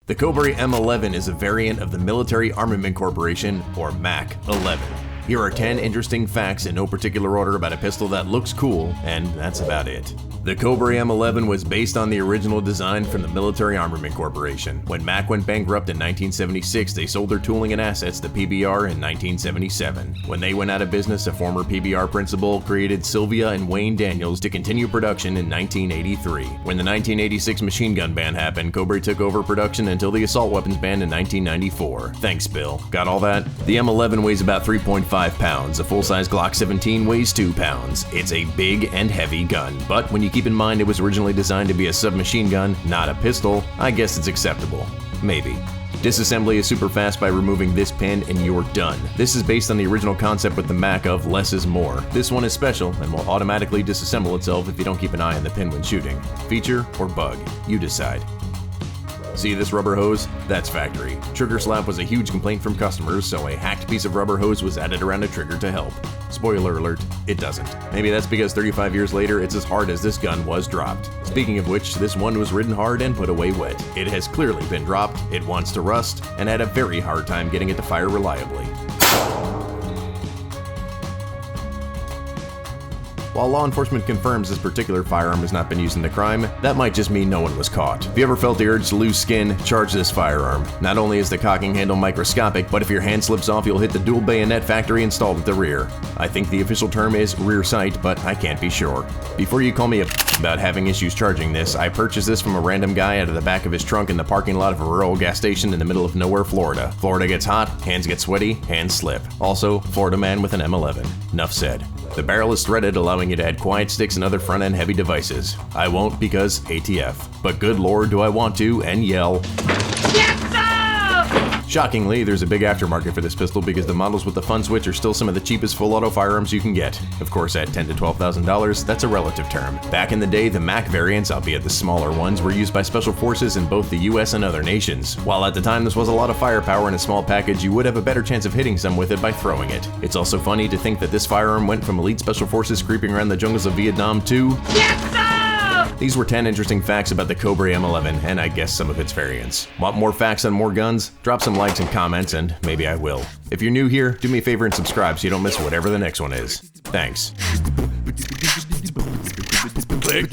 The Cobray M11 is a variant of the Military Armament Corporation, or MAC 11. Here are 10 interesting facts in no particular order about a pistol that looks cool, and that's about it. The Cobray M11 was based on the original design from the Military Armament Corporation. When MAC went bankrupt in 1976, they sold their tooling and assets to PBR in 1977. When they went out of business, a former PBR principal created Sylvia and Wayne Daniels to continue production in 1983. When the 1986 machine gun ban happened, Cobray took over production until the assault weapons ban in 1994. Thanks, Bill. Got all that? The M11 weighs about 3.5 pounds. A full-size Glock 17 weighs 2 pounds. It's a big and heavy gun, but when you keep in mind it was originally designed to be a submachine gun, not a pistol, I guess it's acceptable. Maybe. Disassembly is super fast by removing this pin and you're done. This is based on the original concept with the MAC of less is more. This one is special and will automatically disassemble itself if you don't keep an eye on the pin when shooting. Feature or bug? You decide. See this rubber hose? That's factory. Trigger slap was a huge complaint from customers, so a hacked piece of rubber hose was added around a trigger to help. Spoiler alert, it doesn't. Maybe that's because 35 years later, it's as hard as this gun was dropped. Speaking of which, this one was ridden hard and put away wet. It has clearly been dropped, it wants to rust, and had a very hard time getting it to fire reliably. While law enforcement confirms this particular firearm has not been used in the crime, that might just mean no one was caught. If you ever felt the urge to lose skin, charge this firearm. Not only is the cocking handle microscopic, but if your hand slips off, you'll hit the dual bayonet factory installed at the rear. I think the official term is rear sight, but I can't be sure. Before you call me about having issues charging this, I purchased this from a random guy out of the back of his trunk in the parking lot of a rural gas station in the middle of nowhere, Florida. Florida gets hot, hands get sweaty, hands slip. Also, Florida man with an M11. Nuff said. The barrel is threaded, allowing you to add quiet sticks and other front-end heavy devices. I won't because ATF. But good lord, do I want to, and yell. Yes, sir! Shockingly, there's a big aftermarket for this pistol because the models with the fun switch are still some of the cheapest full-auto firearms you can get. Of course, at $10,000 to $12,000, that's a relative term. Back in the day, the MAC variants, albeit the smaller ones, were used by special forces in both the US and other nations. While at the time this was a lot of firepower in a small package, you would have a better chance of hitting some with it by throwing it. It's also funny to think that this firearm went from elite special forces creeping around the jungles of Vietnam to... Yes, sir! These were 10 interesting facts about the Cobray M11, and I guess some of its variants. Want more facts on more guns? Drop some likes and comments, and maybe I will. If you're new here, do me a favor and subscribe so you don't miss whatever the next one is. Thanks. Click.